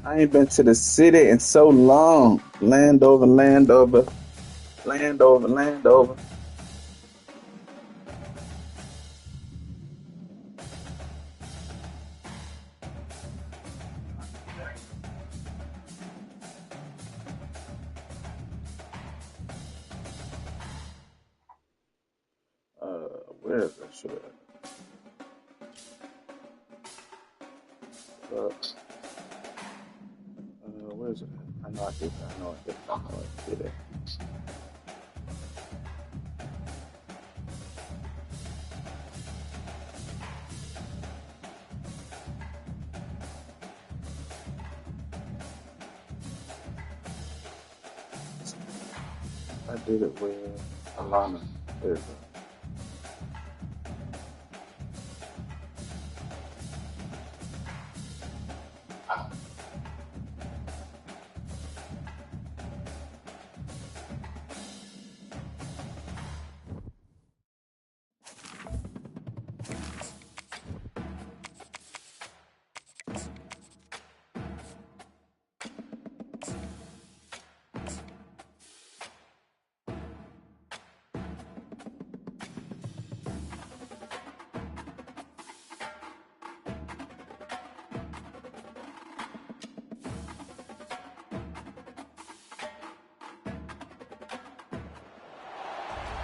I ain't been to the city in so long. Landover, Landover, Landover, Landover. Where is that shit at? Where is it at? I know I did that. I know I did that. I know I did it. I did it with Alana. There you go.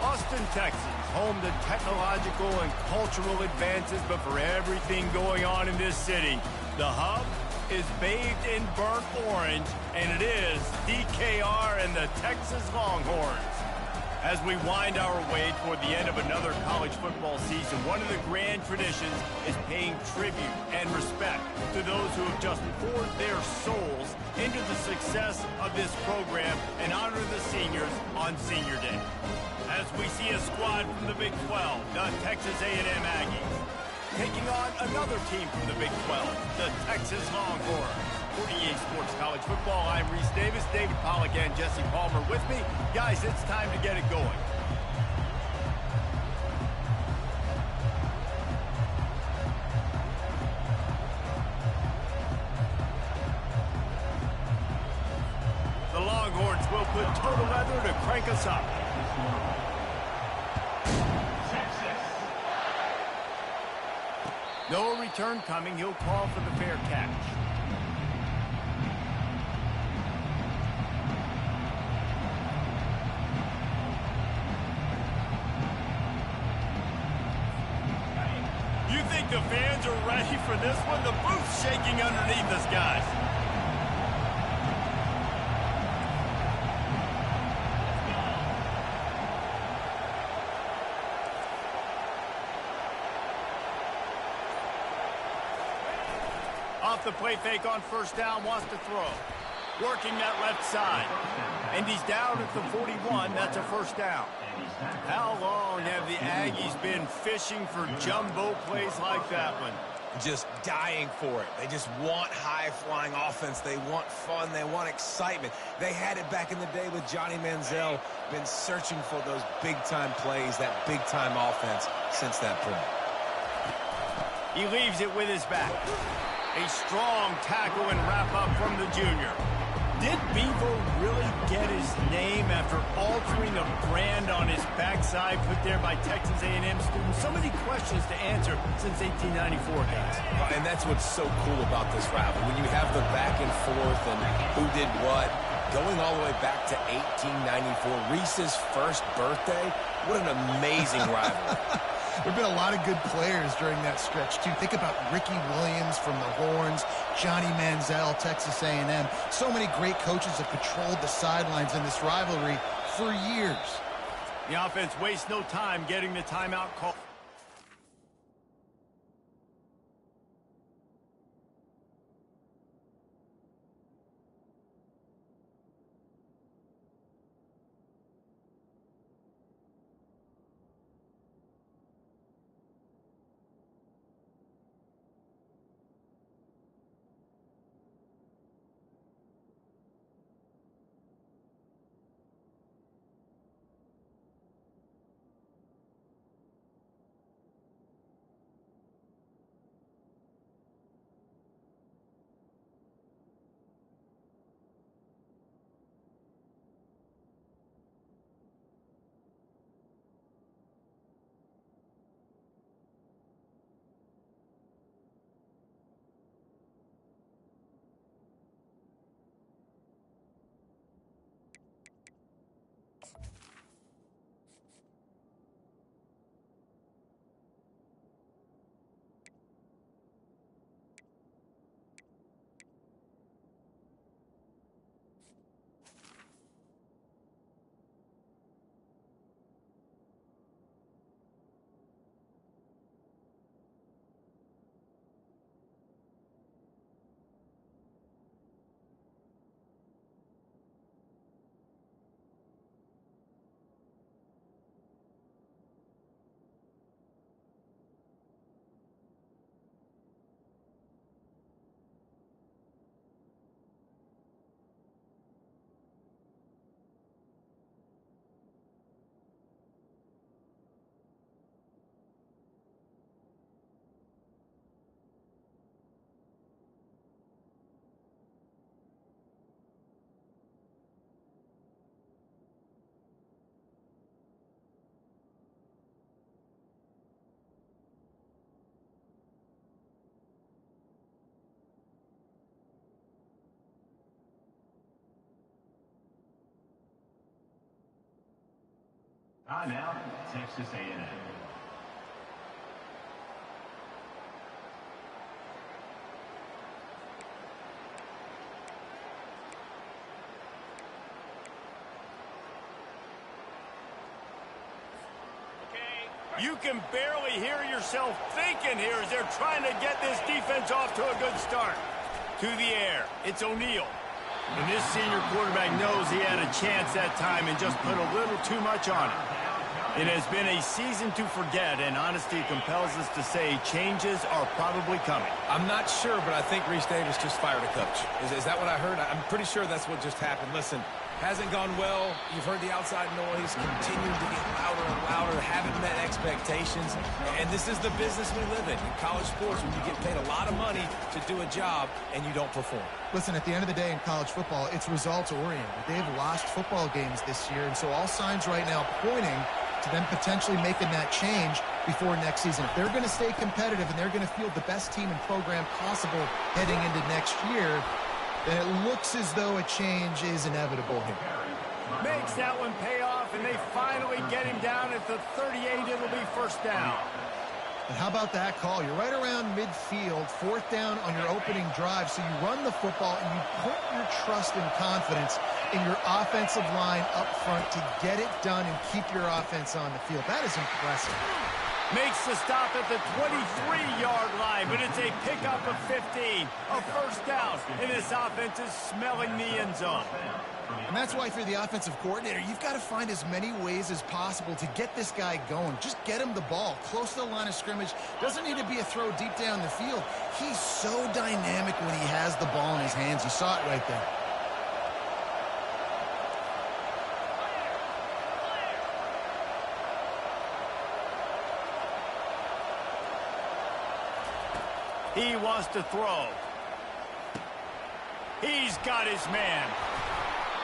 Austin, Texas, home to technological and cultural advances, but for everything going on in this city, the hub is bathed in burnt orange, and it is DKR and the Texas Longhorns. As we wind our way toward the end of another college football season, one of the grand traditions is paying tribute and respect to those who have just poured their souls into the success of this program and honor the seniors on Senior Day. As we see a squad from the Big 12, the Texas A&M Aggies, taking on another team from the Big 12, the Texas Longhorns. For EA Sports College Football, I'm Reese Davis, David Pollack, and Jesse Palmer with me. Guys, it's time to get it going. The Longhorns will put total leather to crank us up. No return coming. He'll call for the fair catch. You think the fans are ready for this one? The booth's shaking underneath us, guys. Off the play fake on first down, wants to throw. Working that left side. And he's down at the 41. That's a first down. How long have the Aggies been fishing for jumbo plays like that one? Just dying for it. They just want high-flying offense. They want fun. They want excitement. They had it back in the day with Johnny Manziel. Been searching for those big-time plays, that big-time offense since that point. He leaves it with his back. A strong tackle and wrap-up from the junior. Did Bevo really get his name after altering the brand on his backside put there by Texas A&M students? So many questions to answer since 1894, guys. And that's what's so cool about this rivalry. When you have the back and forth and who did what, going all the way back to 1894, Reese's first birthday, what an amazing rivalry. There have been a lot of good players during that stretch, too. Think about Ricky Williams from the Horns, Johnny Manziel, Texas A&M. So many great coaches have patrolled the sidelines in this rivalry for years. The offense wastes no time getting the timeout call. Timeout, Texas A&M. You can barely hear yourself thinking here as they're trying to get this defense off to a good start. To the air, it's O'Neal. And this senior quarterback knows he had a chance that time and just put a little too much on it. It has been a season to forget, and honesty compels us to say changes are probably coming. I'm not sure, but I think Reese Davis just fired a coach. Is that what I heard? I'm pretty sure that's what just happened. Listen, hasn't gone well. You've heard the outside noise, continuing to get louder and louder, haven't met expectations. And this is the business we live in college sports, when you get paid a lot of money to do a job and you don't perform. Listen, at the end of the day in college football, it's results-oriented. They've lost football games this year, and so all signs right now pointing to them potentially making that change before next season. If they're going to stay competitive and they're going to field the best team and program possible heading into next year, then it looks as though a change is inevitable here. Makes that one pay off, and they finally get him down at the 38. It'll be first down. And how about that call? You're right around midfield, fourth down on your opening drive, so you run the football and you put your trust and confidence in your offensive line up front to get it done and keep your offense on the field. That is impressive. Makes the stop at the 23-yard line, but it's a pickup of 15, a first down, and this offense is smelling the end zone. And that's why, if you're the offensive coordinator, you've got to find as many ways as possible to get this guy going. Just get him the ball close to the line of scrimmage. Doesn't need to be a throw deep down the field. He's so dynamic when he has the ball in his hands. You saw it right there. He wants to throw. He's got his man.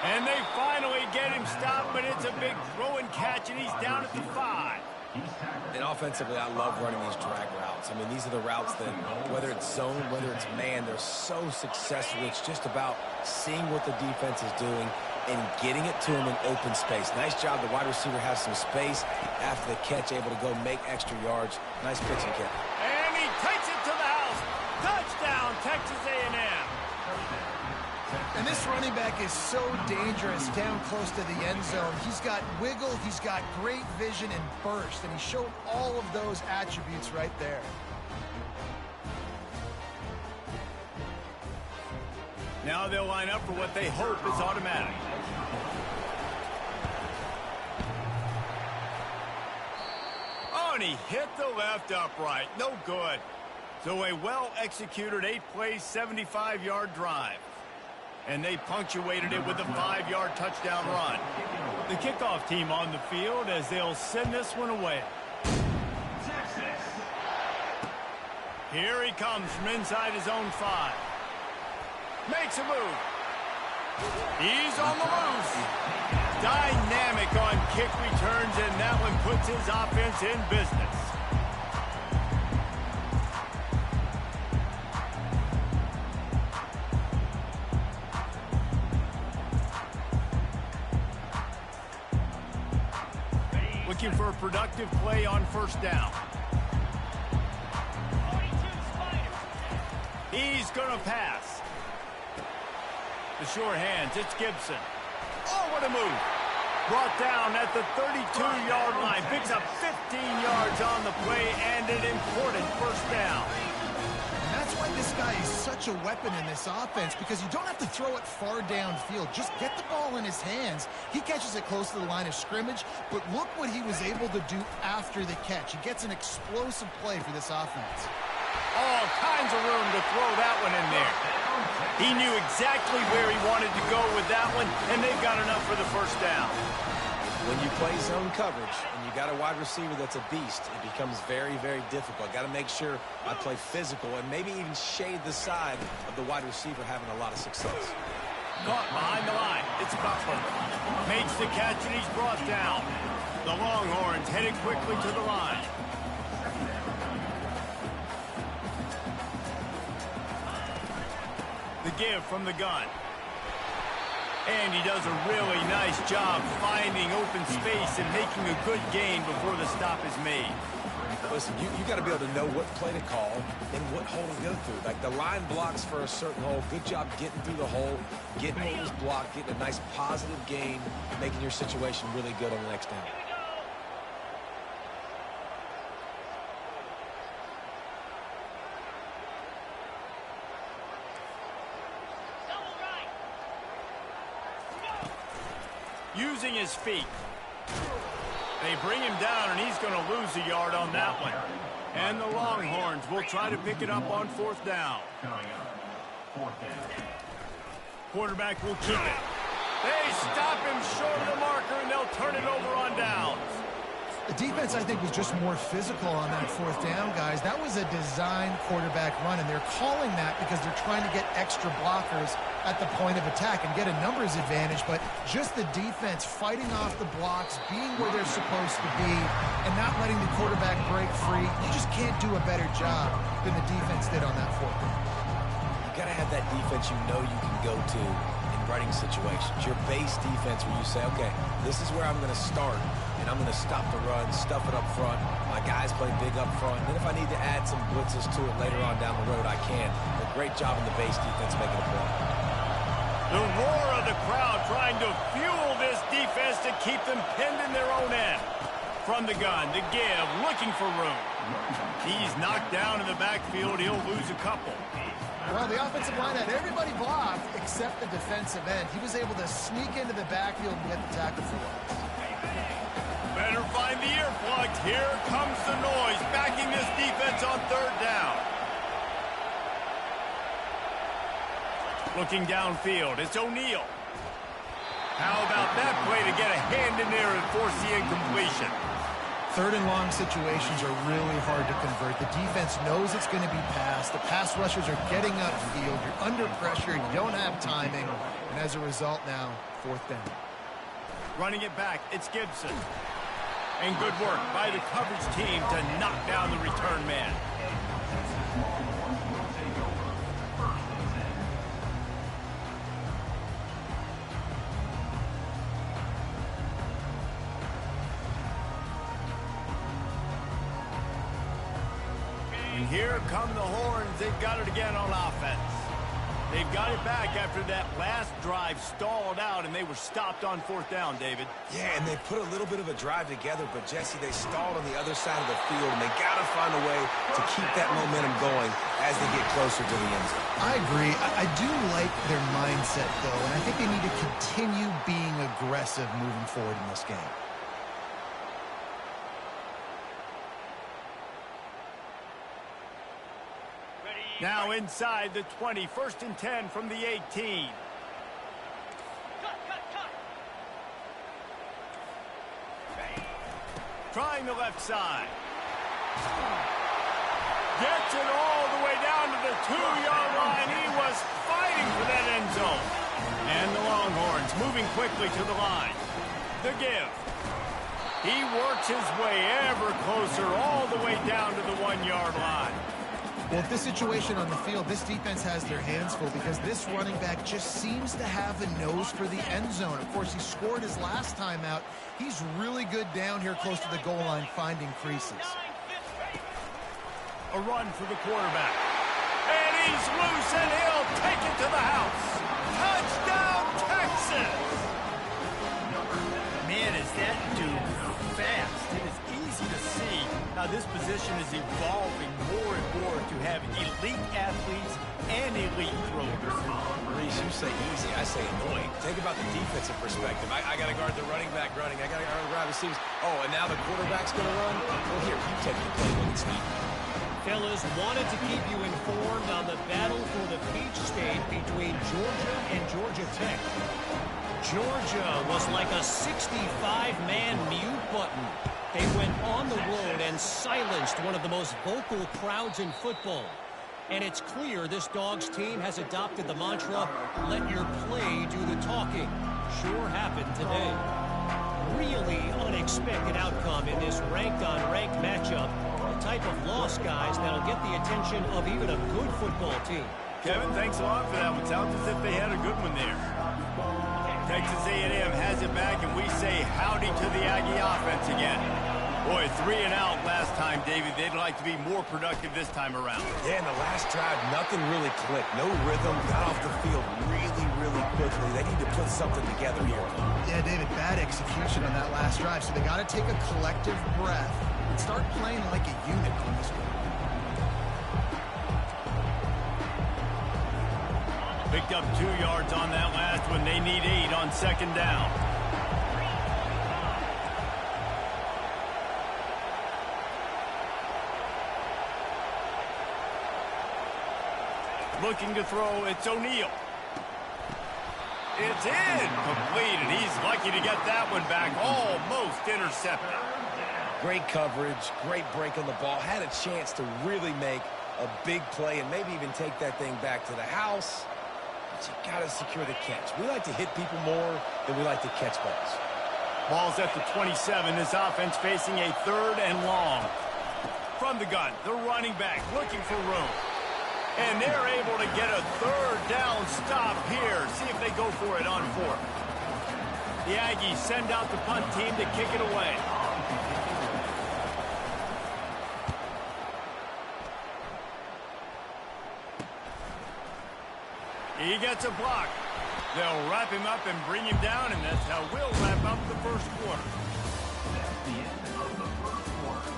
And they finally get him stopped, but it's a big throw and catch, and he's down at the 5. And offensively, I love running these drag routes. I mean, these are the routes that, whether it's zone, whether it's man, they're so successful. It's just about seeing what the defense is doing and getting it to him in open space. Nice job. The wide receiver has some space after the catch, able to go make extra yards. Nice pitch and kick. And he takes it to the house. Touchdown, Texas A&M. And this running back is so dangerous down close to the end zone. He's got wiggle, he's got great vision and burst, and he showed all of those attributes right there. Now they'll line up for what they hope is automatic. Oh, and he hit the left upright. No good. So a well-executed 8-play, 75-yard drive. And they punctuated it with a 5-yard touchdown run. The kickoff team on the field as they'll send this one away. Texas. Here he comes from inside his own 5. Makes a move. He's on the loose. Dynamic on kick returns, and that one puts his offense in business. Looking for a productive play on first down. He's going to pass. The short hands, it's Gibson. Oh, what a move. Brought down at the 32-yard line. Picks up 15 yards on the play and an important first down. And that's why this guy is such a weapon in this offense, because you don't have to throw it far downfield. Just get the ball in his hands. He catches it close to the line of scrimmage, but look what he was able to do after the catch. He gets an explosive play for this offense. All kinds of room to throw that one in there. He knew exactly where he wanted to go with that one, and they've got enough for the first down. When you play zone coverage and you got a wide receiver that's a beast, it becomes very, very difficult. Got to make sure I play physical and maybe even shade the side of the wide receiver having a lot of success. Caught behind the line. It's Butler. Makes the catch, and he's brought down. The Longhorns headed quickly to the line. The give from the gun. And he does a really nice job finding open space and making a good gain before the stop is made. Listen, you got to be able to know what play to call and what hole to go through. Like the line blocks for a certain hole. Good job getting through the hole, getting what was blocked, getting a nice positive gain, making your situation really good on the next down. Using his feet. They bring him down, and he's going to lose a yard on that one. And the Longhorns will try to pick it up on 4th down. Quarterback will keep it. They stop him short of the marker, and they'll turn it over on downs. The defense, I think, was just more physical on that 4th down, guys. That was a designed quarterback run, and they're calling that because they're trying to get extra blockers at the point of attack and get a numbers advantage, but just the defense fighting off the blocks, being where they're supposed to be, and not letting the quarterback break free. You just can't do a better job than the defense did on that 4th down. You got to have that defense you know you can go to in running situations. Your base defense where you say, okay, this is where I'm going to start, and I'm going to stop the run, stuff it up front. My guys play big up front. And then if I need to add some blitzes to it later on down the road, I can. But great job in the base defense making a play. The roar of the crowd trying to fuel this defense to keep them pinned in their own end. From the gun, the give, looking for room. He's knocked down in the backfield. He'll lose a couple. Well, the offensive line had everybody blocked except the defensive end. He was able to sneak into the backfield and get the tackle for one. Better find the earplugs. Here comes the noise, backing this defense on 3rd down. Looking downfield, it's O'Neal. How about that play to get a hand in there and force the incompletion? 3rd and long situations are really hard to convert. The defense knows it's going to be passed. The pass rushers are getting upfield. You're under pressure. You don't have timing. And as a result now, 4th down. Running it back, it's Gibson. And good work by the coverage team to knock down the return man. And here come the Horns. They've got it again on offense. They've got it back after that last drive stalled out, and they were stopped on 4th down, David. Yeah, and they put a little bit of a drive together, but, Jesse, they stalled on the other side of the field, and they got to find a way to keep that momentum going as they get closer to the end zone. I agree. I do like their mindset, though, and I think they need to continue being aggressive moving forward in this game. Now inside the 20, 1st and 10 from the 18. Trying the left side. Gets it all the way down to the 2-yard line. He was fighting for that end zone. And the Longhorns moving quickly to the line. The give. He works his way ever closer all the way down to the 1-yard line. Well, with this situation on the field, this defense has their hands full because this running back just seems to have a nose for the end zone. Of course, he scored his last time out. He's really good down here close to the goal line finding creases. A run for the quarterback. And he's loose, and he'll take it to the house. Touchdown, Texas! Man, is that dude fast. It is easy to see how this position is evolving more and more to have elite athletes and elite throwers. Reese, you say easy, I say annoying. Think about the defensive perspective. I got to guard the running back running. I got to guard the wide receivers. Oh, and now the quarterback's going to run? Well, here, you take the play when it's needed. Fellas, wanted to keep you informed on the battle for the Peach State between Georgia and Georgia Tech. Georgia was like a 65-man mute button. They went on the road and silenced one of the most vocal crowds in football. And it's clear this Dogs team has adopted the mantra, let your play do the talking. Sure happened today. Really unexpected outcome in this ranked-on-ranked matchup. The type of loss, guys, that'll get the attention of even a good football team. Kevin, thanks a lot for that one. Sounds as if they had a good one there. Texas A&M has it back, and we say howdy to the Aggie offense again. Boy, 3 and out last time, David. They'd like to be more productive this time around. Yeah, in the last drive, nothing really clicked. No rhythm, got off the field really, really quickly. They need to put something together here. Yeah, David, bad execution on that last drive, so they got to take a collective breath and start playing like a unit on this one. Picked up 2 yards on that last one. They need 8 on second down. Looking to throw, it's O'Neal. It's in, complete, and he's lucky to get that one back, almost intercepted. Great coverage, great break on the ball. Had a chance to really make a big play and maybe even take that thing back to the house. But you got to secure the catch. We like to hit people more than we like to catch balls. Ball's at the 27. This offense facing a 3rd and long. From the gun, the running back looking for room. And they're able to get a 3rd down stop here. See if they go for it on 4th. The Aggies send out the punt team to kick it away. He gets a block. They'll wrap him up and bring him down, and that's how we'll wrap up the first quarter. That's the end of the first quarter.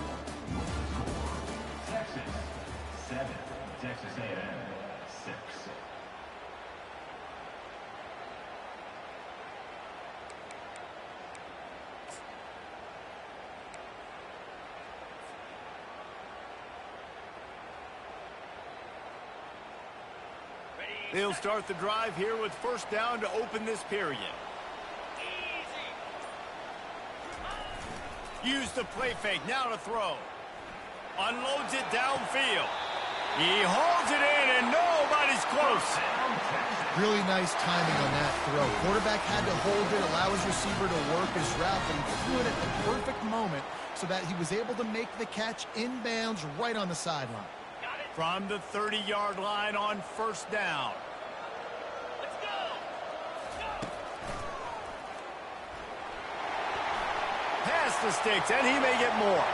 Texas 7, Texas A&M 6. They'll start the drive here with first down to open this period. Use the play fake, now to throw. Unloads it downfield. He hauls it in, and nobody's close. Really nice timing on that throw. Quarterback had to hold it, allow his receiver to work his route, but he threw it at the perfect moment so that he was able to make the catch inbounds right on the sideline. From the 30-yard line on first down. Let's go. Pass the sticks, and he may get more.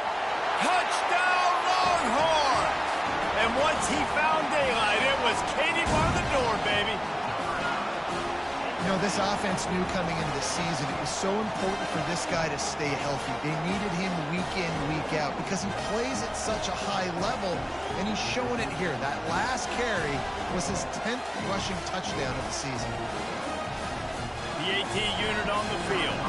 Touchdown, Longhorns! And once he found daylight, it was Katie bar the door, baby. You know, this offense knew coming into the season it was so important for this guy to stay healthy. They needed him week in, week out because he plays at such a high level, and he's showing it here. That last carry was his 10th rushing touchdown of the season. The AT unit on the field.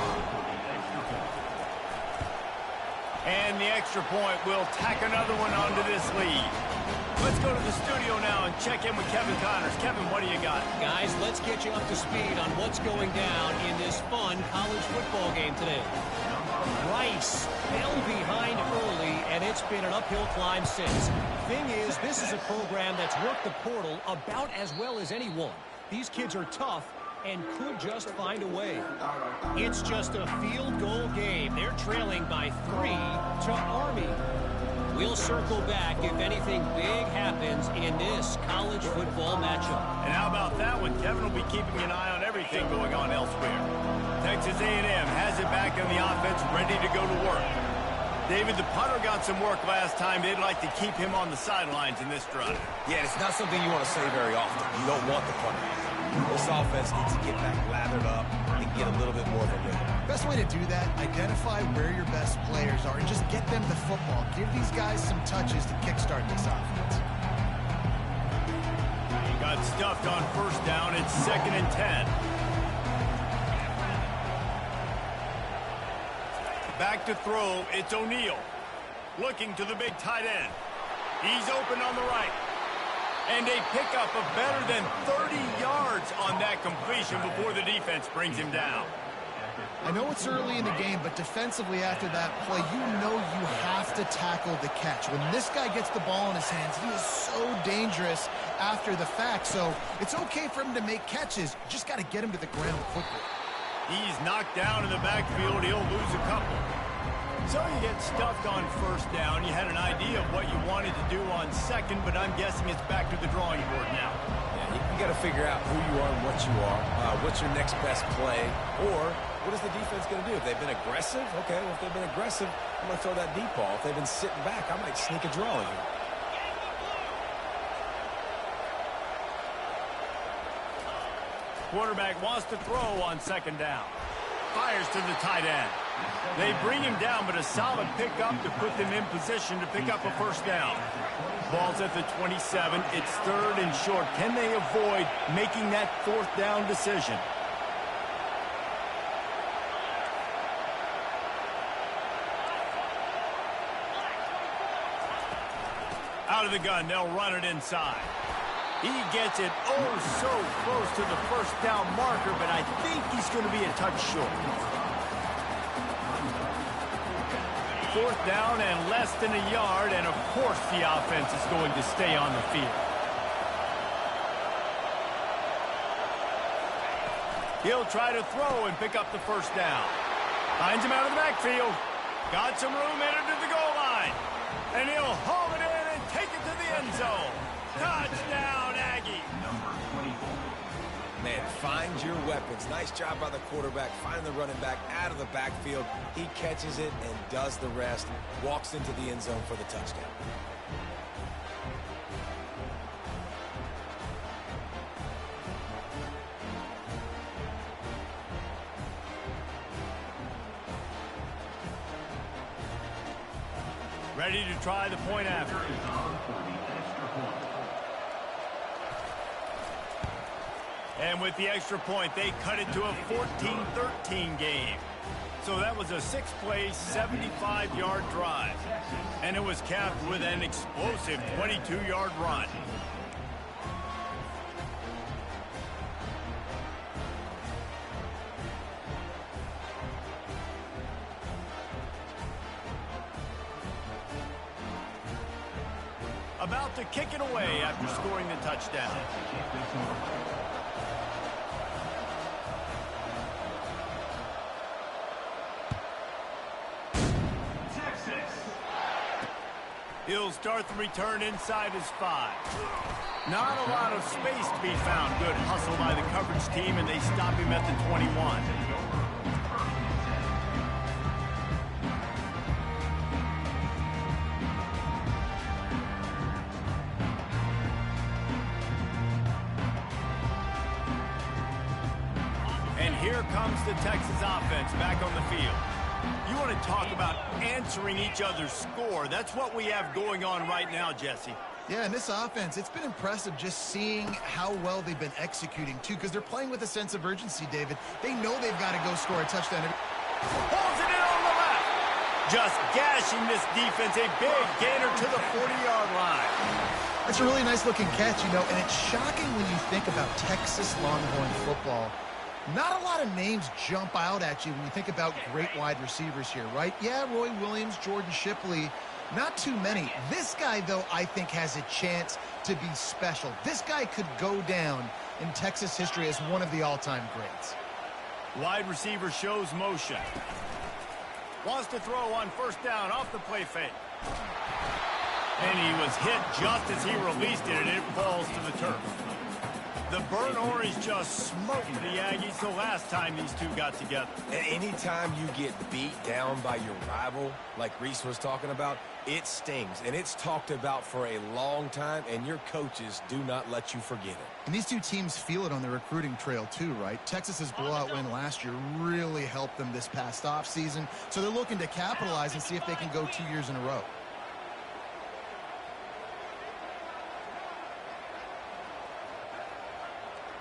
And the extra point will tack another one onto this lead. Let's go to the studio now and check in with Kevin Connors. Kevin, what do you got? Guys, let's get you up to speed on what's going down in this fun college football game today. Rice fell behind early, and it's been an uphill climb since. Thing is, this is a program that's worked the portal about as well as anyone. These kids are tough and could just find a way. It's just a field goal game. They're trailing by 3 to Army. We'll circle back if anything big happens in this college football matchup. And how about that one? Kevin will be keeping an eye on everything going on elsewhere. Texas A&M has it back on the offense, ready to go to work. David, the punter got some work last time. They'd like to keep him on the sidelines in this drive. Yeah, it's not something you want to say very often. You don't want the punter. This offense needs to get back lathered up and get a little bit more of a rhythm. Best way to do that, identify where your best players are and just get them the football. Give these guys some touches to kickstart this offense. He got stuffed on first down. It's 2nd and 10. Back to throw, it's O'Neal. Looking to the big tight end. He's open on the right. And they pick up a better than 30 yards on that completion before the defense brings him down. I know it's early in the game, but defensively after that play, you know you have to tackle the catch. When this guy gets the ball in his hands, he is so dangerous after the fact. So it's okay for him to make catches. You just got to get him to the ground quickly. He's knocked down in the backfield. He'll lose a couple. So you get stuffed on first down. You had an idea of what you wanted to do on second, but I'm guessing it's back to the drawing board now. Yeah, You got to figure out who you are and what you are, what's your next best play, or what is the defense going to do? If they've been aggressive, okay, well, if they've been aggressive, I'm going to throw that deep ball. If they've been sitting back, I might sneak a draw in here. Quarterback wants to throw on second down. Fires to the tight end. They bring him down, but a solid pickup to put them in position to pick up a first down. Ball's at the 27. It's third and short. Can they avoid making that fourth down decision? Out of the gun, they'll run it inside. He gets it oh so close to the first down marker, but I think he's going to be a touch short. Fourth down and less than a yard, and of course the offense is going to stay on the field. He'll try to throw and pick up the first down. Finds him out of the backfield. Got some room headed to the goal line. And he'll haul it in and take it to the end zone. Touchdown, Aggie. Number 24. Man, find your weapons. Nice job by the quarterback. Find the running back out of the backfield. He catches it and does the rest. Walks into the end zone for the touchdown. Ready to try the point after. And with the extra point, they cut it to a 14-13 game. So that was a 6-play, 75-yard drive. And it was capped with an explosive 22-yard run. About to kick it away after scoring the touchdown. He'll start the return inside his 5. Not a lot of space to be found. Good hustle by the coverage team, and they stop him at the 21. And here comes the Texas offense back on the field. You want to talk about answering each other's score. That's what we have going on right now, Jesse. Yeah, and this offense, it's been impressive just seeing how well they've been executing, too, because they're playing with a sense of urgency, David. They know they've got to go score a touchdown. Pulls it in on the left. Just gashing this defense. A big gainer to the 40-yard line. It's a really nice-looking catch, you know, and it's shocking when you think about Texas Longhorn football. Not a lot of names jump out at you when you think about great wide receivers here, right? Yeah, Roy Williams, Jordan Shipley, not too many. This guy, though, I think has a chance to be special. This guy could go down in Texas history as one of the all-time greats. Wide receiver shows motion. Wants to throw on first down off the play fake. And he was hit just as he released it, and it falls to the turf. The burnt orange just smoked the Aggies the last time these two got together. And anytime you get beat down by your rival, like Reese was talking about, it stings. And it's talked about for a long time, and your coaches do not let you forget it. And these two teams feel it on the recruiting trail, too, right? Texas's blowout win last year really helped them this past offseason. So they're looking to capitalize and see if they can go 2 years in a row.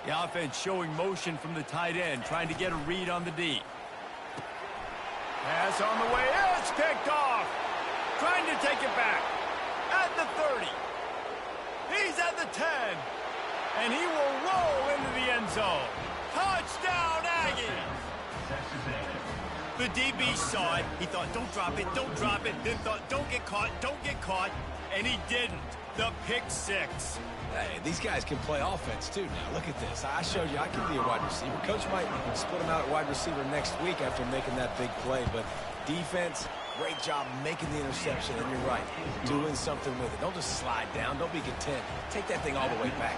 The offense showing motion from the tight end, trying to get a read on the D. Pass on the way. It's picked off. Trying to take it back. At the 30. He's at the 10. And he will roll into the end zone. Touchdown, Aggies. The DB saw it. He thought, don't drop it, don't drop it. Then thought, don't get caught, don't get caught. And he didn't. The pick six. Hey, these guys can play offense, too. Now, look at this. I showed you I can be a wide receiver. Coach might split him out at wide receiver next week after making that big play. But defense, great job making the interception. And you're right, doing something with it. Don't just slide down. Don't be content. Take that thing all the way back.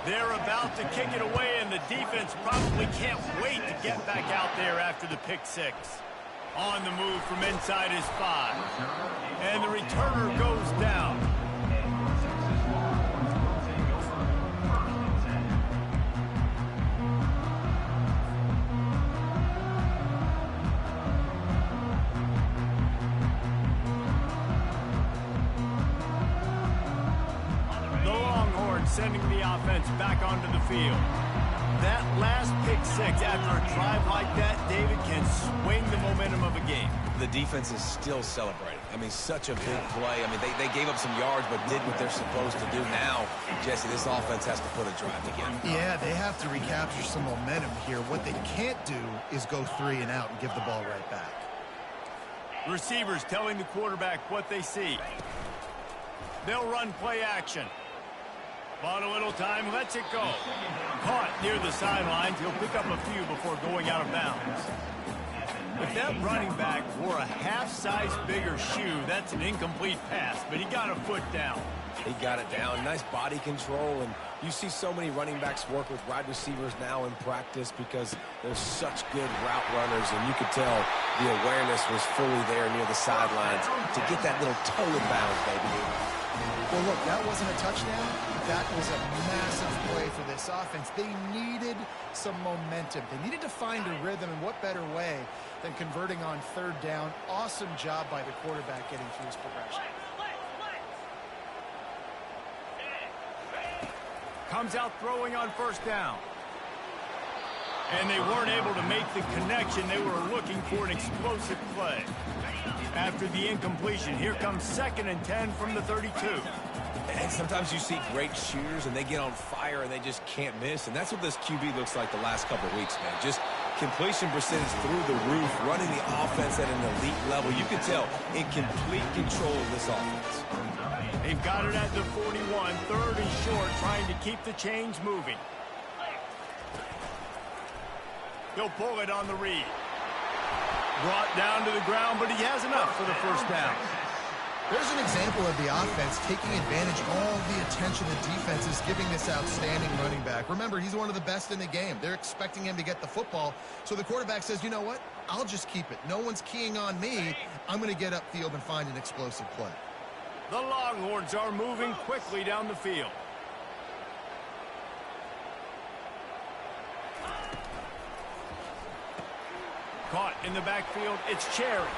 They're about to kick it away, and the defense probably can't wait to get back out there after the pick six. On the move from inside his 5. And the returner goes down. The Longhorns sending the offense back onto the field. That last pick six after a drive like that, David, can swing the momentum of a game. The defense is still celebrating. I mean, such a big play. I mean, they gave up some yards but did what they're supposed to do. Now, Jesse, this offense has to put a drive together. Yeah, they have to recapture some momentum here. What they can't do is go 3 and out and give the ball right back. Receivers telling the quarterback what they see. They'll run play action. Bought a little time, lets it go. Caught near the sidelines. He'll pick up a few before going out of bounds. If that running back wore a half-size bigger shoe, that's an incomplete pass, but he got a foot down. He got it down. Nice body control, and you see so many running backs work with wide receivers now in practice because they're such good route runners, and you could tell the awareness was fully there near the sidelines to get that little toe in bounds, baby. Well, look, that wasn't a touchdown. That was a massive play for this offense. They needed some momentum. They needed to find a rhythm, and what better way than converting on 3rd down. Awesome job by the quarterback getting through his progression. Comes out throwing on 1st down. And they weren't able to make the connection. They were looking for an explosive play. After the incompletion, here comes 2nd and 10 from the 32. And sometimes you see great shooters, and they get on fire, and they just can't miss. And that's what this QB looks like the last couple of weeks, man. Just completion percentage through the roof, running the offense at an elite level. You can tell in complete control of this offense. They've got it at the 41, 3rd and short, trying to keep the chains moving. He'll pull it on the read. Brought down to the ground, but he has enough for the 1st down. There's an example of the offense taking advantage of all the attention the defense is giving this outstanding running back. Remember, he's one of the best in the game. They're expecting him to get the football. So the quarterback says, you know what? I'll just keep it. No one's keying on me. I'm going to get upfield and find an explosive play. The Longhorns are moving quickly down the field. Caught in the backfield, it's Cherry.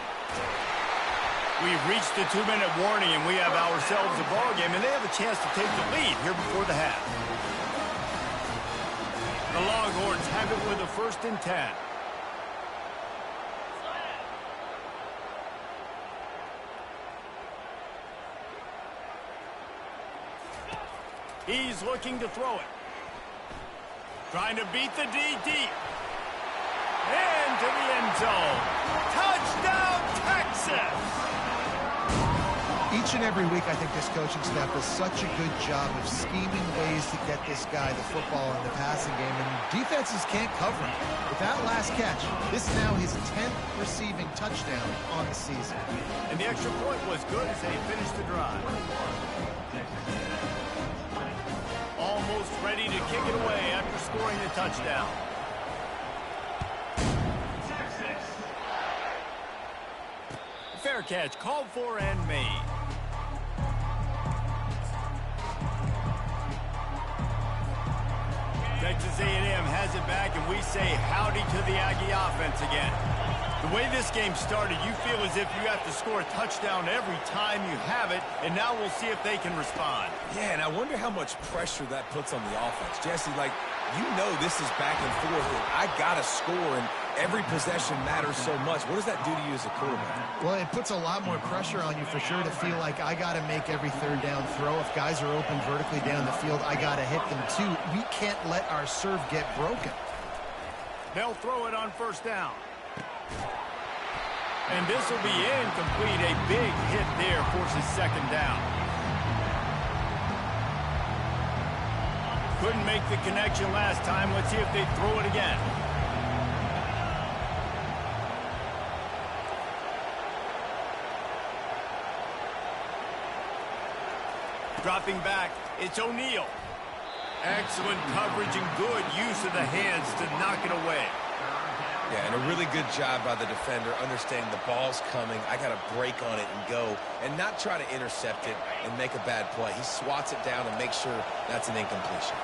We've reached the 2-minute warning, and we have ourselves a ball game, and they have a chance to take the lead here before the half. The Longhorns have it with a 1st and 10. He's looking to throw it. Trying to beat the D deep. Into the end zone. Touchdown, Texas! Each and every week, I think this coaching staff does such a good job of scheming ways to get this guy the football in the passing game, and defenses can't cover him. With that last catch, this is now his 10th receiving touchdown on the season. And the extra point was good as they finished the drive. Almost ready to kick it away after scoring the touchdown. Fair catch, called for and made. Texas A&M has it back, and we say howdy to the Aggie offense again. The way this game started, you feel as if you have to score a touchdown every time you have it, and now we'll see if they can respond. Yeah, and I wonder how much pressure that puts on the offense. Jesse, like, you know this is back and forth, and I got to score, and every possession matters so much. What does that do to you as a quarterback? Well, it puts a lot more pressure on you for sure to feel like I got to make every 3rd down throw. If guys are open vertically down the field, I got to hit them too. We can't let our serve get broken. They'll throw it on 1st down. And this will be incomplete. A big hit there forces 2nd down. Couldn't make the connection last time. Let's see if they throw it again. Dropping back, it's O'Neal. Excellent coverage and good use of the hands to knock it away. Yeah, and a really good job by the defender understanding the ball's coming. I got to break on it and go and not try to intercept it and make a bad play. He swats it down and makes sure that's an incompletion.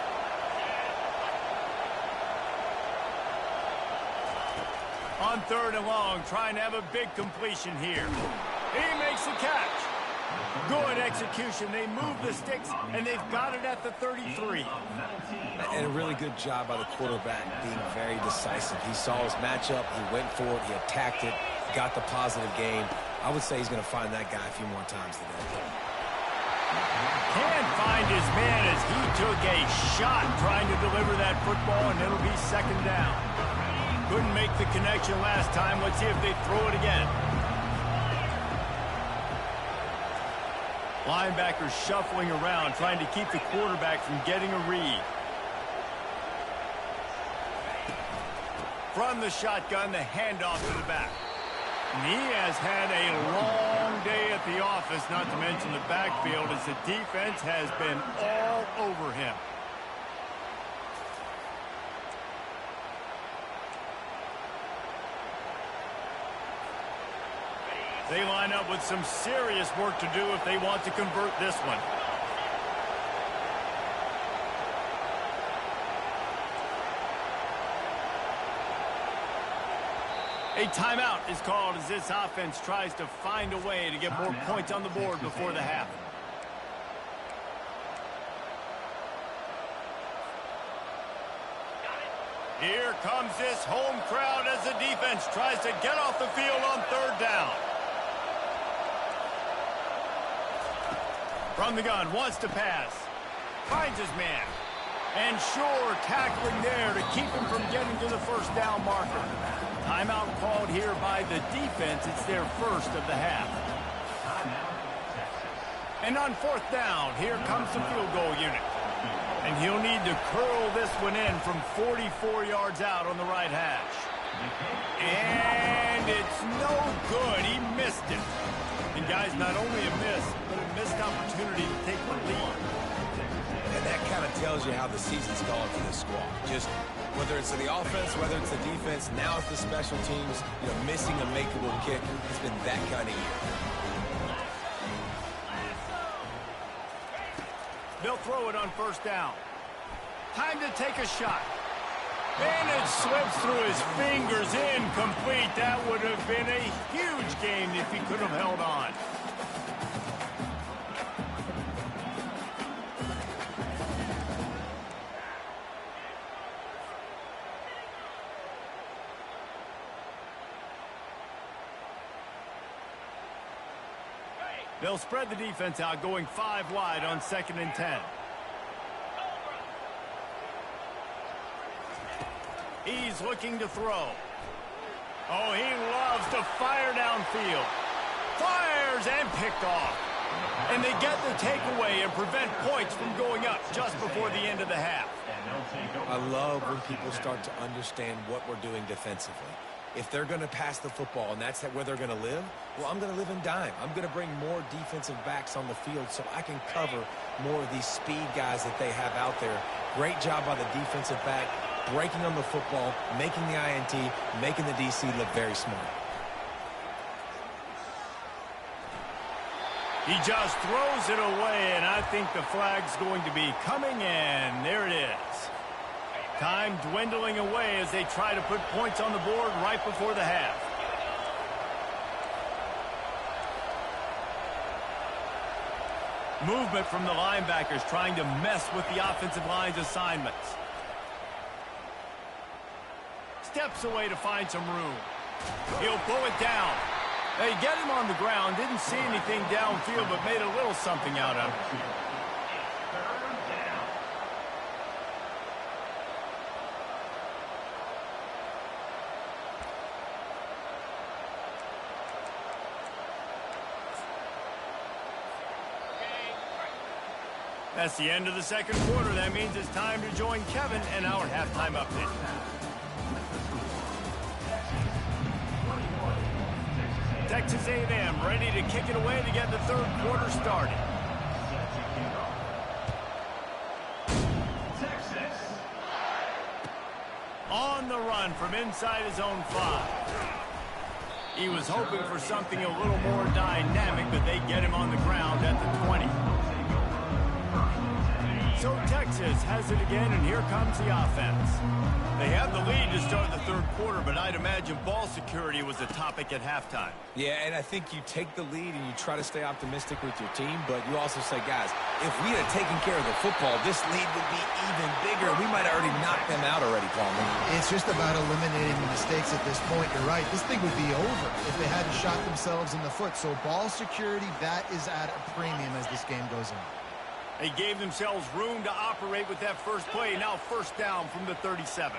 On 3rd and long, trying to have a big completion here. He makes the catch. Good execution. They move the sticks, and they've got it at the 33. And a really good job by the quarterback being very decisive. He saw his matchup. He went for it. He attacked it. Got the positive gain. I would say he's going to find that guy a few more times today. Can't find his man as he took a shot trying to deliver that football, and it'll be 2nd down. Couldn't make the connection last time. Let's see if they throw it again. Linebackers shuffling around, trying to keep the quarterback from getting a read. From the shotgun, the handoff to the back. And he has had a long day at the office, not to mention the backfield, as the defense has been all over him. They line up with some serious work to do if they want to convert this one. A timeout is called as this offense tries to find a way to get more points on the board before the half. Here comes this home crowd as the defense tries to get off the field on 3rd down. From the gun, wants to pass. Finds his man. And sure, tackling there to keep him from getting to the 1st down marker. Timeout called here by the defense. It's their 1st of the half. And on 4th down, here comes the field goal unit. And he'll need to curl this one in from 44 yards out on the right hash. And it's no good. He missed it. And guys, not only a miss, but a missed opportunity to take the lead. And that kind of tells you how the season's gone for this squad. Just whether it's the offense, whether it's the defense, now it's the special teams, missing a makeable kick. It's been that kind of year. They'll throw it on 1st down. Time to take a shot. And it slips through his fingers, incomplete. That would have been a huge gain if he could have held on. They'll spread the defense out, going 5 wide on 2nd and 10. He's looking to throw. Oh, he loves to fire downfield. Fires and picked off. And they get the takeaway and prevent points from going up just before the end of the half. I love when people start to understand what we're doing defensively. If they're going to pass the football and that's where they're going to live, well, I'm going to live in dime. I'm going to bring more defensive backs on the field so I can cover more of these speed guys that they have out there. Great job by the defensive back, breaking on the football, making the INT, making the DC look very smart. He just throws it away, and I think the flag's going to be coming in. There it is. Time dwindling away as they try to put points on the board right before the half. Movement from the linebackers trying to mess with the offensive line's assignments. Steps away to find some room. He'll pull it down. They get him on the ground. Didn't see anything downfield, but made a little something out of it. That's the end of the 2nd quarter. That means it's time to join Kevin and our halftime update. Texas A&M ready to kick it away to get the 3rd quarter started. On the run from inside his own 5. He was hoping for something a little more dynamic, but they get him on the ground at the 20. So Texas has it again, and here comes the offense. They have the lead to start the third quarter, but I'd imagine ball security was a topic at halftime. Yeah, and I think you take the lead and you try to stay optimistic with your team, but you also say, guys, if we had taken care of the football, this lead would be even bigger. We might have already knocked them out already, Palmer. It's just about eliminating the mistakes at this point. You're right. This thing would be over if they hadn't shot themselves in the foot. So ball security, that is at a premium as this game goes on. They gave themselves room to operate with that first play. Now first down from the 37.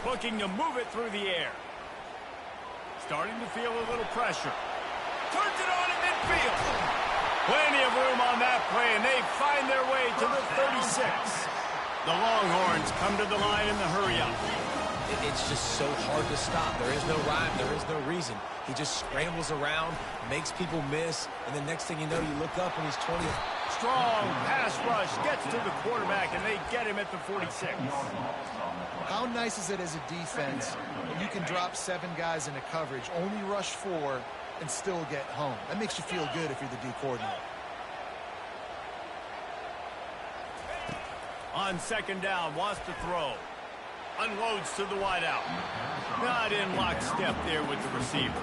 Looking to move it through the air. Starting to feel a little pressure. Turns it on in midfield. Plenty of room on that play, and they find their way to the 36. The Longhorns come to the line in the hurry-up. It's just so hard to stop. There is no rhyme. There is no reason. He just scrambles around, makes people miss, and the next thing you know, you look up and he's 20. Strong pass rush gets to the quarterback, and they get him at the 46. How nice is it as a defense when you can drop 7 guys into coverage, only rush 4, and still get home? That makes you feel good if you're the D coordinator. On second down, wants to throw. Unloads to the wideout. Not in lockstep there with the receiver.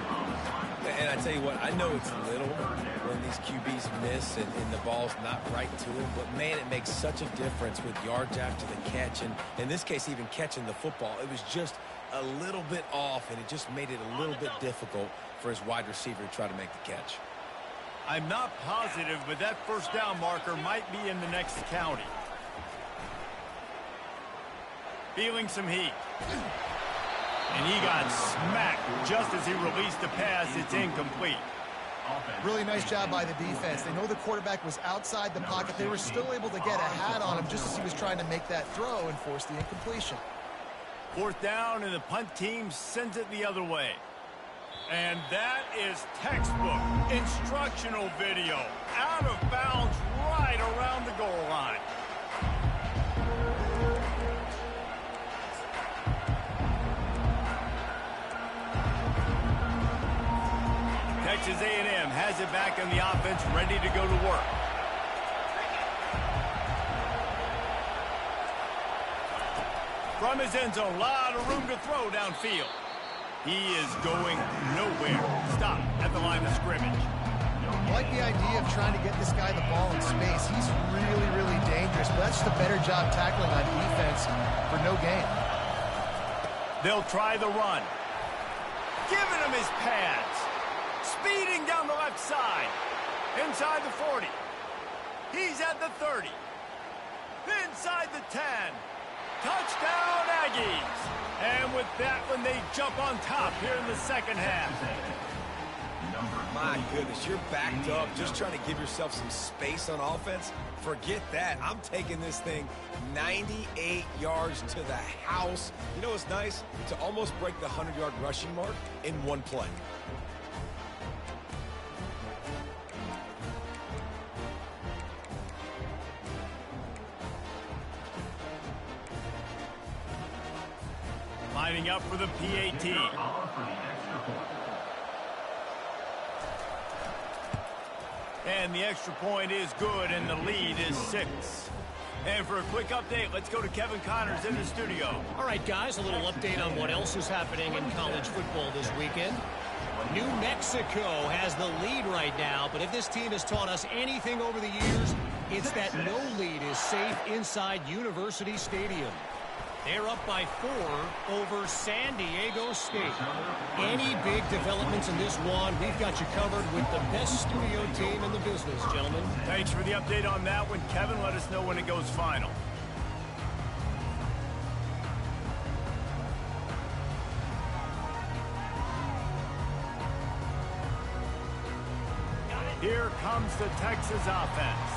And I tell you what, I know it's little when these QBs miss and the ball's not right to them, but man, it makes such a difference with yards after the catch, and in this case, even catching the football. It was just a little bit off, and it just made it a little bit difficult for his wide receiver to try to make the catch. I'm not positive, but that first down marker might be in the next county. Feeling some heat. And he got smacked just as he released the pass. It's incomplete. Really nice job by the defense. They know the quarterback was outside the pocket. They were still able to get a hat on him just as he was trying to make that throw and force the incompletion. Fourth down, and the punt team sends it the other way. And that is textbook instructional video. Out of bounds right around the goal line. Texas A&M has it back in the offense, ready to go to work. From his end zone, a lot of room to throw downfield. He is going nowhere. Stop at the line of scrimmage. I like the idea of trying to get this guy the ball in space. He's really, really dangerous, but that's just a better job tackling on defense for no gain. They'll try the run. Giving him his pads. Speeding down the left side. Inside the 40. He's at the 30. Inside the 10. Touchdown, Aggies. And with that one, they jump on top here in the second half. My goodness, you're backed up just trying to give yourself some space on offense. Forget that. I'm taking this thing 98 yards to the house. You know what's nice? To almost break the 100-yard rushing mark in one play. Lining up for the PAT. And the extra point is good, and the lead is 6. And for a quick update, let's go to Kevin Connors in the studio. All right, guys, a little update on what else is happening in college football this weekend. New Mexico has the lead right now, but if this team has taught us anything over the years, it's that no lead is safe inside University Stadium. They're up by 4 over San Diego State. Any big developments in this one, we've got you covered with the best studio team in the business, gentlemen. Thanks for the update on that one, Kevin. Let us know when it goes final. Here comes the Texas offense.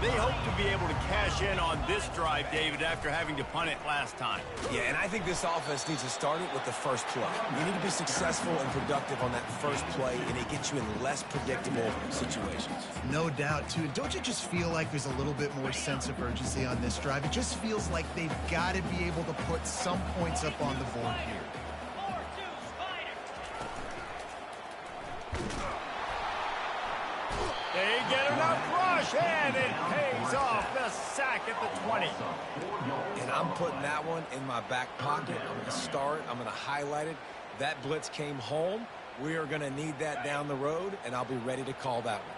They hope to be able to cash in on this drive, David, after having to punt it last time. Yeah, and I think this offense needs to start it with the first play. You need to be successful and productive on that first play, and it gets you in less predictable situations. No doubt, too. Don't you just feel like there's a little bit more sense of urgency on this drive? It just feels like they've got to be able to put some points up on the board here. They get enough rush, and it pays off the sack at the 20. And I'm putting that one in my back pocket. I'm going to start. I'm going to highlight it. That blitz came home. We are going to need that down the road, and I'll be ready to call that one.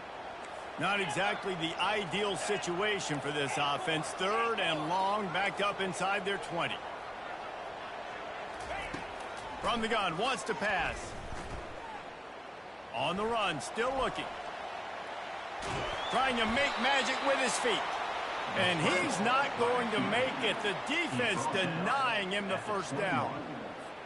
Not exactly the ideal situation for this offense. 3rd and long, backed up inside their 20. From the gun, wants to pass. On the run, still looking. Trying to make magic with his feet. And he's not going to make it. The defense denying him the first down.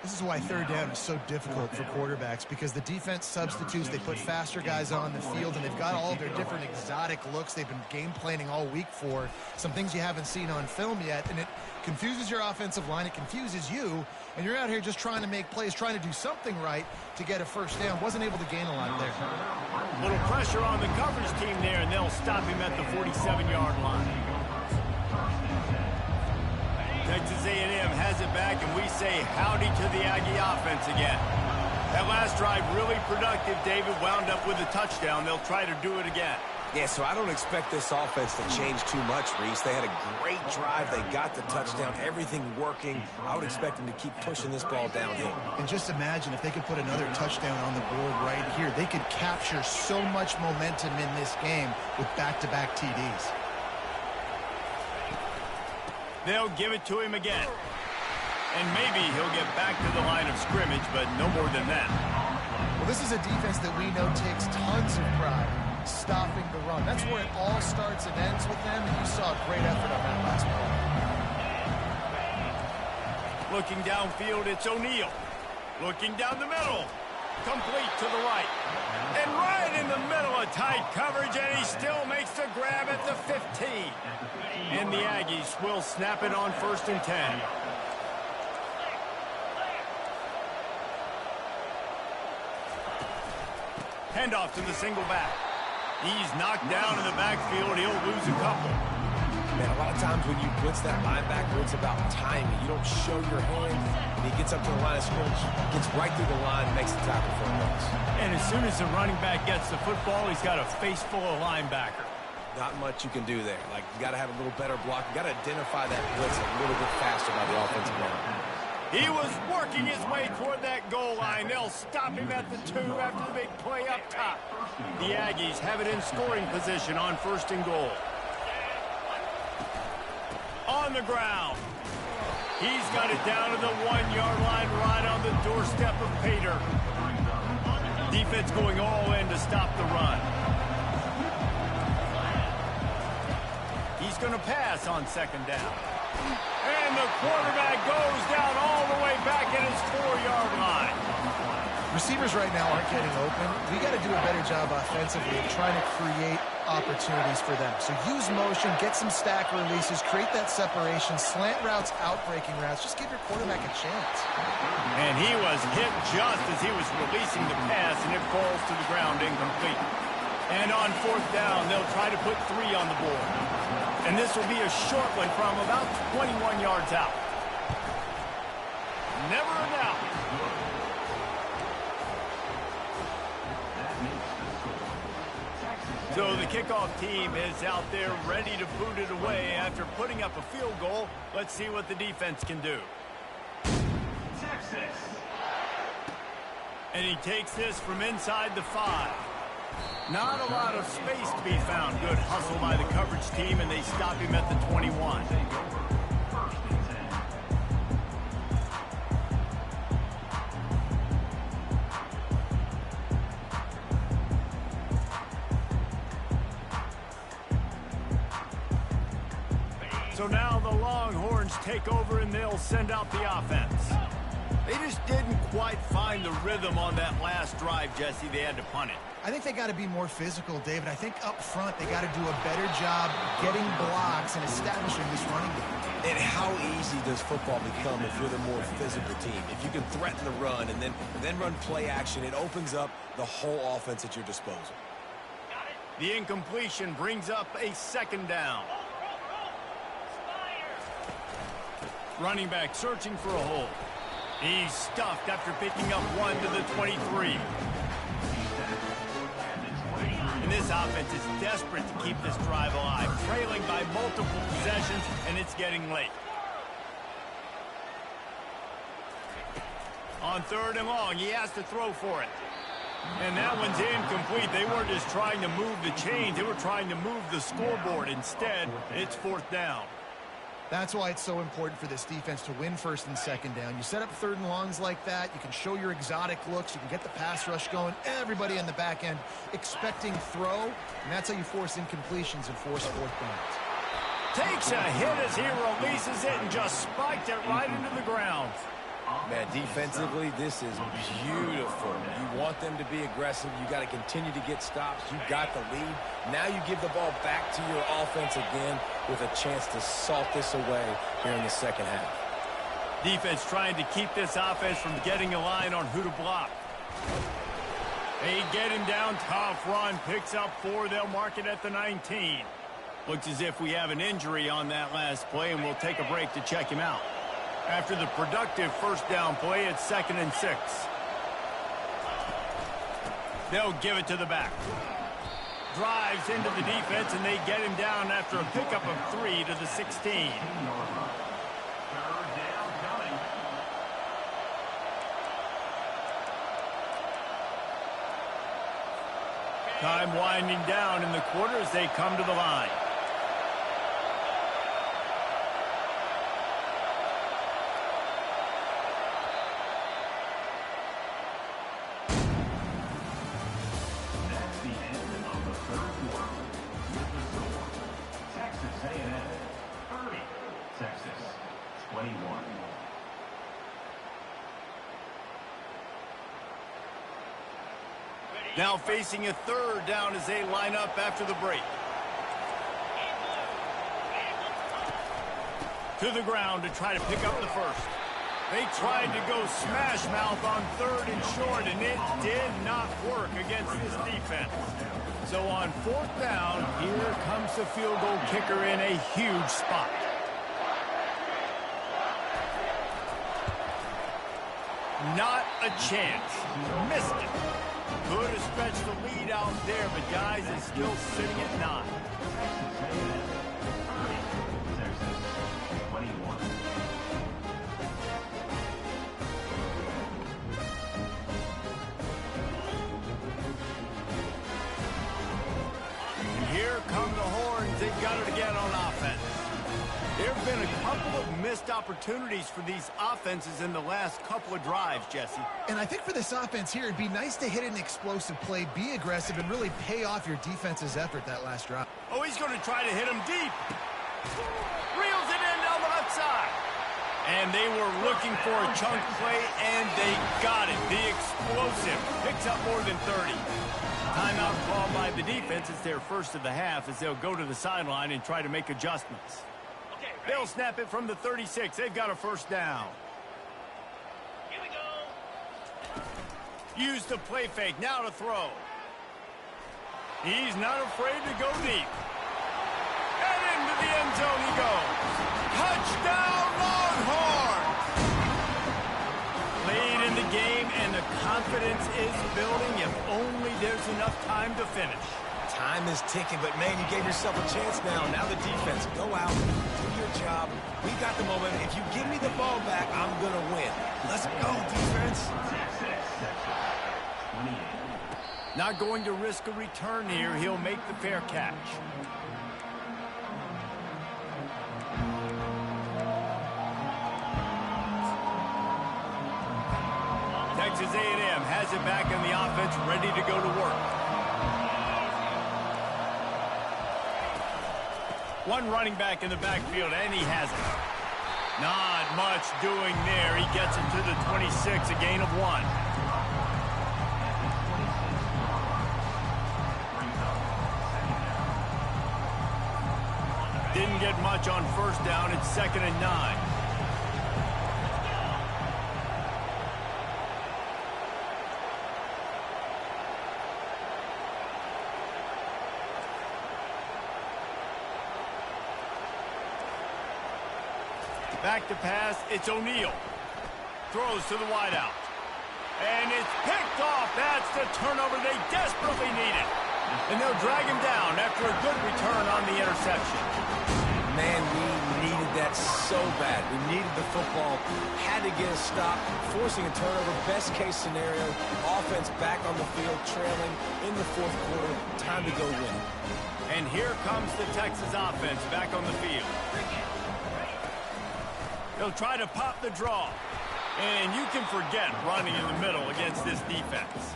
This is why 3rd down is so difficult for quarterbacks, because the defense substitutes. They put faster guys on the field, and they've got all their different exotic looks they've been game planning all week for. Some things you haven't seen on film yet, and it confuses your offensive line. It confuses you, and you're out here just trying to make plays, trying to do something right to get a first down. Wasn't able to gain a lot there. Little pressure on the coverage team there, and they'll stop him at the 47-yard line. Texas A&M has it back, and we say howdy to the Aggie offense again. That last drive really productive. David wound up with a touchdown. They'll try to do it again. Yeah, so I don't expect this offense to change too much, Reese. They had a great drive. They got the touchdown. Everything working. I would expect them to keep pushing this ball downhill. And just imagine if they could put another touchdown on the board right here. They could capture so much momentum in this game with back-to-back TDs. They'll give it to him again. And maybe he'll get back to the line of scrimmage, but no more than that. Well, this is a defense that we know takes tons of pride stopping the run. That's where it all starts and ends with them, and you saw a great effort on that last play. Looking downfield, it's O'Neal. Looking down the middle. Complete to the right. And right in the middle of tight coverage, and he still makes the grab at the 15. And the Aggies will snap it on 1st and 10. Handoff to the single back. He's knocked down in the backfield. He'll lose a couple. Man, a lot of times when you blitz that linebacker, it's about timing. You don't show your hand, and he gets up to the line of scrimmage, gets right through the line, makes the tackle for a loss. And as soon as the running back gets the football, he's got a face full of linebacker. Not much you can do there. Like, you got to have a little better block. You got to identify that blitz a little bit faster by the offensive line. He was working his way toward that goal line. They'll stop him at the 2 after the big play up top. The Aggies have it in scoring position on 1st and goal. On the ground. He's got it down to the 1-yard line right on the doorstep of Pater. Defense going all in to stop the run. He's going to pass on 2nd down. And the quarterback goes down all the way back at his 4-yard line. Receivers right now aren't getting open. We got to do a better job offensively of trying to create opportunities for them. So use motion, get some stack releases, create that separation, slant routes, out-breaking routes. Just give your quarterback a chance. And he was hit just as he was releasing the pass, and it falls to the ground incomplete. And on 4th down, they'll try to put 3 on the board. And this will be a short one from about 21 yards out. Never a doubt. So the kickoff team is out there ready to boot it away after putting up a field goal. Let's see what the defense can do. Texas. And he takes this from inside the 5. Not a lot of space to be found. Good hustle by the coverage team, and they stop him at the 21. So now the Longhorns take over, and they'll send out the offense. They just didn't quite find the rhythm on that last drive, Jesse. They had to punt it. I think they got to be more physical, David. I think up front they got to do a better job getting blocks and establishing this running game. And how easy does football become if you're the more physical team? If you can threaten the run and then run play action, it opens up the whole offense at your disposal. The incompletion brings up a second down. Running back searching for a hole. He's stuffed after picking up one to the 23. And this offense is desperate to keep this drive alive, trailing by multiple possessions, and it's getting late. On 3rd and long, he has to throw for it. And that one's incomplete. They weren't just trying to move the chains, they were trying to move the scoreboard. Instead, it's 4th down. That's why it's so important for this defense to win 1st and 2nd down. You set up 3rd and longs like that. You can show your exotic looks. You can get the pass rush going. Everybody in the back end expecting throw. And that's how you force incompletions and force 4th downs. Takes a hit as he releases it and just spiked it right into the ground. Man, defensively, this is beautiful. You want them to be aggressive. You got to continue to get stops. You got the lead. Now you give the ball back to your offense again with a chance to salt this away here in the second half. Defense trying to keep this offense from getting a line on who to block. They get him down. Tough run. Picks up 4. They'll mark it at the 19. Looks as if we have an injury on that last play, and we'll take a break to check him out. After the productive 1st down play, it's 2nd and 6. They'll give it to the back. Drives into the defense, and they get him down after a pickup of 3 to the 16. Time winding down in the quarter as they come to the line. Now facing a 3rd down as they line up after the break. To the ground to try to pick up the 1st. They tried to go smash mouth on 3rd and short, and it did not work against this defense. So on 4th down, here comes the field goal kicker in a huge spot. Not a chance. Missed it. Could have stretched the lead out there, but guys, it's still sitting at 9. And here come the horns. They've got it again on offense. There have been a couple of missed opportunities for these offenses in the last couple of drives, Jesse. And I think for this offense here, it'd be nice to hit an explosive play, be aggressive, and really pay off your defense's effort that last drive. Oh, he's going to try to hit him deep. Reels it in down the left side. And they were looking for a chunk play, and they got it. The explosive picks up more than 30. Timeout called by the defense. It's their 1st of the half as they'll go to the sideline and try to make adjustments. They'll snap it from the 36. They've got a 1st down. Here we go. Use the play fake. Now to throw. He's not afraid to go deep. And into the end zone he goes. Touchdown, Longhorns! Late in the game, and the confidence is building. If only there's enough time to finish. Time is ticking, but, man, you gave yourself a chance now. Now the defense, go out, do your job. We got the moment. If you give me the ball back, I'm going to win. Let's go, defense. Not going to risk a return here. He'll make the fair catch. Texas A&M has it back in the offense, ready to go to work. One running back in the backfield, and he has it. Not much doing there. He gets it to the 26, a gain of 1. Didn't get much on first down. It's 2nd and 9. Back to pass, it's O'Neal. Throws to the wideout. And it's picked off. That's the turnover they desperately needed. And they'll drag him down after a good return on the interception. Man, we needed that so bad. We needed the football. Had to get a stop. Forcing a turnover. Best case scenario. Offense back on the field, trailing in the 4th quarter. Time to go win. And here comes the Texas offense back on the field. They'll try to pop the draw. And you can forget running in the middle against this defense.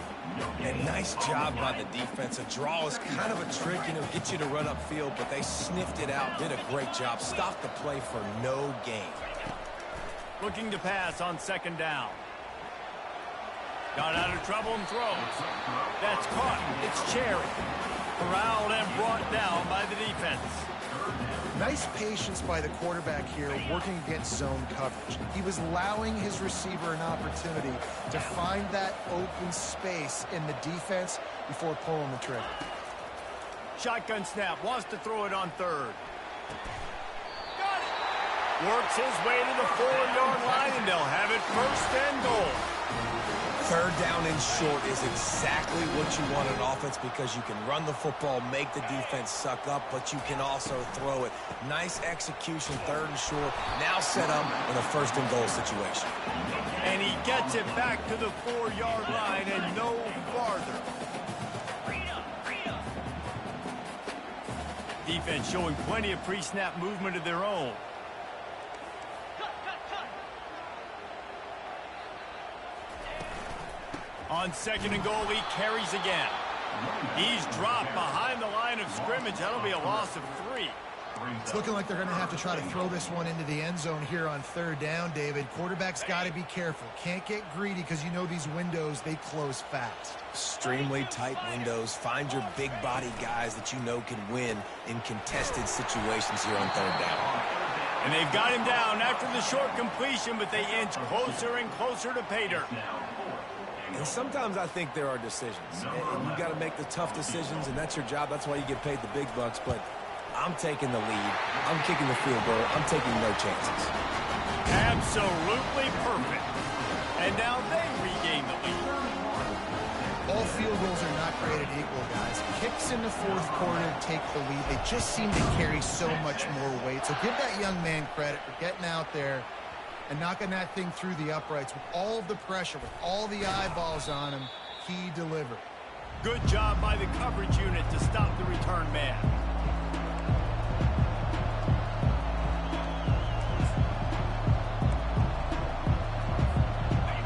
And nice job by the defense. A draw is kind of a trick, get you to run upfield, but they sniffed it out, did a great job. Stopped the play for no gain. Looking to pass on 2nd down. Got out of trouble and throws. That's caught. It's Cherry. Corralled and brought down by the defense. Nice patience by the quarterback here working against zone coverage. He was allowing his receiver an opportunity to find that open space in the defense before pulling the trigger. Shotgun snap. Wants to throw it on 3rd. Got it. Works his way to the 4-yard line, and they'll have it 1st and goal. 3rd down and short is exactly what you want in offense because you can run the football, make the defense suck up, but you can also throw it. Nice execution, 3rd and short. Now set up in a 1st and goal situation. And he gets it back to the 4-yard line and no farther. Defense showing plenty of pre-snap movement of their own. On 2nd and goal, he carries again. He's dropped behind the line of scrimmage. That'll be a loss of 3. It's looking like they're going to have to try to throw this one into the end zone here on 3rd down, David. Quarterback's got to be careful. Can't get greedy because you know these windows, they close fast. Extremely tight windows. Find your big body guys that you know can win in contested situations here on 3rd down. And they've got him down after the short completion, but they inch closer and closer to pay dirt. And sometimes I think there are decisions, and you got to make the tough decisions, and that's your job. That's why you get paid the big bucks, but I'm taking the lead. I'm kicking the field goal. I'm taking no chances. Absolutely perfect. And now they regain the lead. All field goals are not created equal, guys. Kicks in the 4th quarter take the lead. They just seem to carry so much more weight. So give that young man credit for getting out there and knocking that thing through the uprights with all of the pressure, with all the eyeballs on him. He delivered. Good job by the coverage unit to stop the return man.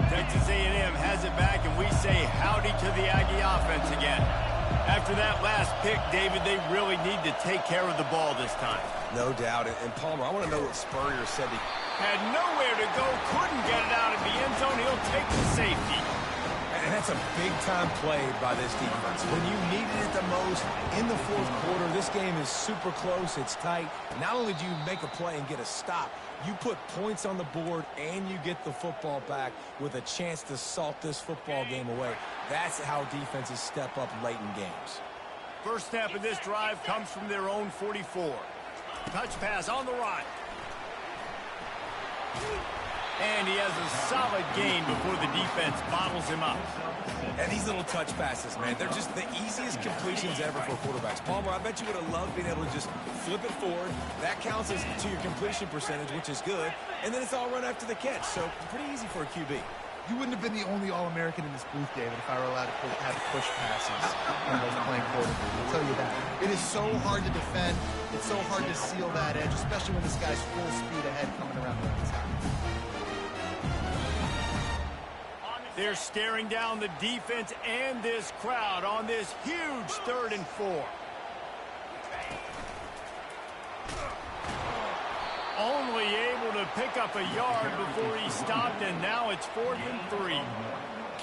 Texas A&M has it back, and we say howdy to the Aggie offense again. After that last pick, David, they really need to take care of the ball this time. No doubt. And Palmer, I want to know what Spurrier said. Had nowhere to go, couldn't get it out of the end zone. He'll take the safety. And that's a big-time play by this defense. When you needed it the most in the 4th quarter, this game is super close. It's tight. Not only do you make a play and get a stop, you put points on the board and you get the football back with a chance to salt this football game away. That's how defenses step up late in games. First snap of this drive comes from their own 44. Touch pass on the right. And he has a solid gain before the defense bottles him up. And these little touch passes, man, they're just the easiest completions ever for quarterbacks. Palmer, I bet you would have loved being able to just flip it forward. That counts as to your completion percentage, which is good. And then it's all run after the catch, so pretty easy for a QB. You wouldn't have been the only All-American in this booth, David, if I were allowed to have push passes when I was playing quarterback. I'll tell you that. It is so hard to defend. It's so hard to seal that edge, especially when this guy's full speed ahead coming around the outside. They're staring down the defense and this crowd on this huge 3rd and 4. Only able to pick up a yard before he stopped, and now it's 4th and 3.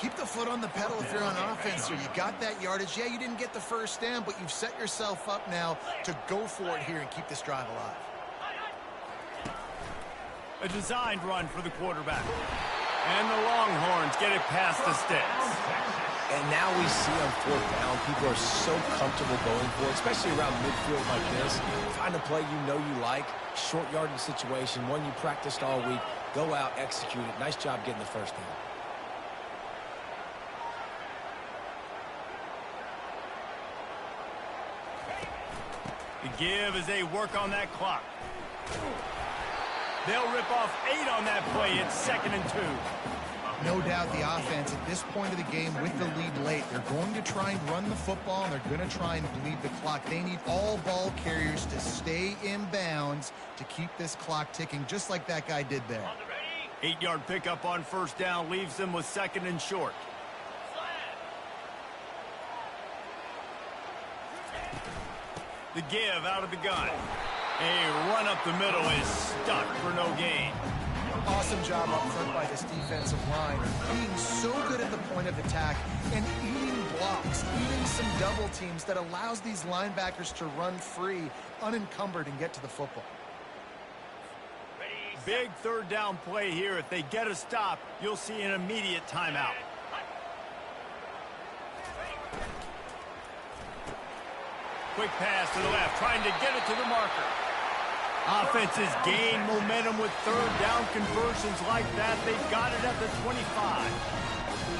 Keep the foot on the pedal if you're on offense, or you got that yardage. Yeah, you didn't get the first down, but you've set yourself up now to go for it here and keep this drive alive. A designed run for the quarterback. And the Longhorns get it past the sticks. And now we see on 4th down, people are so comfortable going for it, especially around midfield like this. Find a play you know you like, short yardage situation, one you practiced all week. Go out, execute it. Nice job getting the first down. The give as they work on that clock. They'll rip off 8 on that play. It's 2nd and 2. No doubt the offense at this point of the game with the lead late, they're going to try and run the football, and they're going to try and bleed the clock. They need all ball carriers to stay in bounds to keep this clock ticking, just like that guy did there. 8-yard pickup on 1st down leaves them with 2nd and short. The give out of the gun. A run up the middle is stuck for no gain. Awesome job up front by this defensive line, being so good at the point of attack and eating blocks, eating some double teams that allows these linebackers to run free, unencumbered, and get to the football. Big 3rd down play here. If they get a stop, you'll see an immediate timeout. Quick pass to the left, trying to get it to the marker. Offenses gain momentum with 3rd down conversions like that. They've got it at the 25.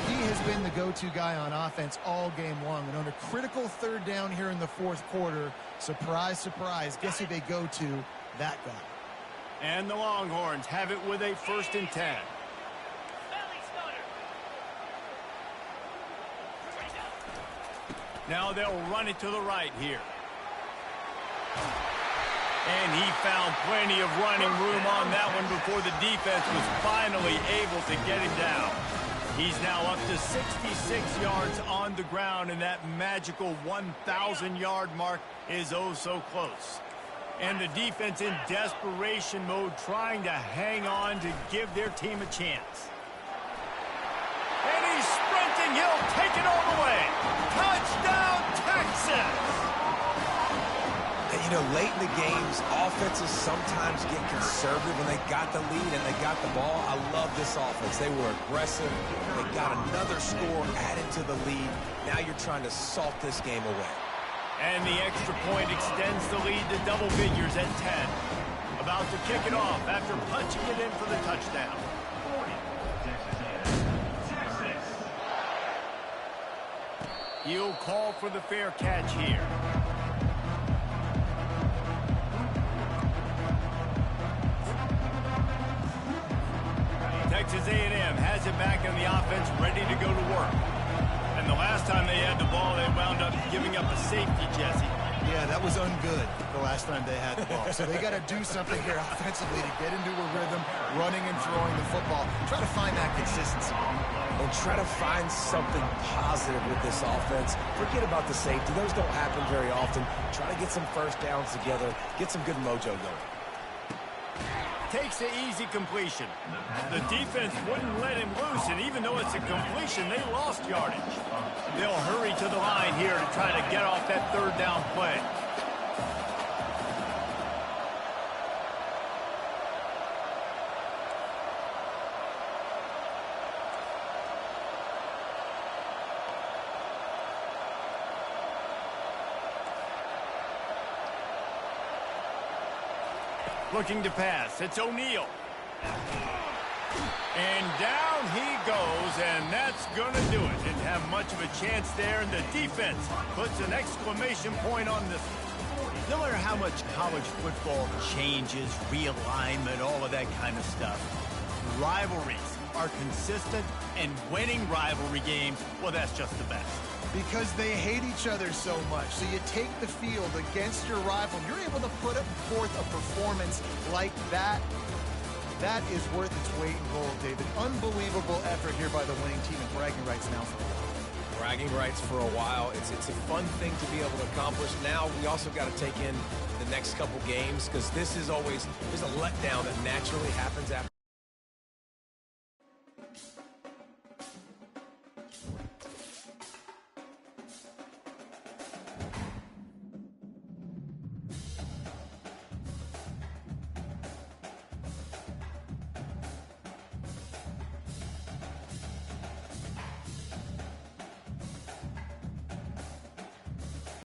He has been the go-to guy on offense all game long. And on a critical 3rd down here in the 4th quarter, surprise, surprise, guess who they go to? That guy. And the Longhorns have it with a 1st and 10. Now they'll run it to the right here. And he found plenty of running room on that one before the defense was finally able to get him down. He's now up to 66 yards on the ground, and that magical 1,000-yard mark is oh so close. And the defense in desperation mode, trying to hang on to give their team a chance. And he's sprinting. He'll take it all the way. Touchdown, Texas! And, you know, late in the games, offenses sometimes get conservative when they got the lead and they got the ball. I love this offense. They were aggressive. They got another score added to the lead. Now you're trying to salt this game away. And the extra point extends the lead to double figures at 10. About to kick it off after punching it in for the touchdown. 40, Texas A&M, Texas. He'll call for the fair catch here. Texas A&M has it back in the offense, ready to go to work. And the last time they had the ball, they wound up giving up a safety, Jesse. Yeah, that was ungood the last time they had the ball. So they got to do something here offensively to get into a rhythm, running and throwing the football. Try to find that consistency. And try to find something positive with this offense. Forget about the safety. Those don't happen very often. Try to get some 1st downs together. Get some good mojo going. Takes the easy completion. The defense wouldn't let him loose, and even though it's a completion, they lost yardage. They'll hurry to the line here to try to get off that 3rd down play. Looking to pass. It's O'Neal. And down he goes, and that's going to do it. Didn't have much of a chance there, and the defense puts an exclamation point on this. No matter how much college football changes, realignment, all of that kind of stuff, rivalries are consistent, and winning rivalry games, well, that's just the best. Because they hate each other so much. So you take the field against your rival. You're able to put forth a performance like that. That is worth its weight in gold, David. Unbelievable effort here by the winning team, and bragging rights now for them. bragging rights for a while. It's a fun thing to be able to accomplish. Now we also got to take in the next couple games because this is always, there's a letdown that naturally happens after.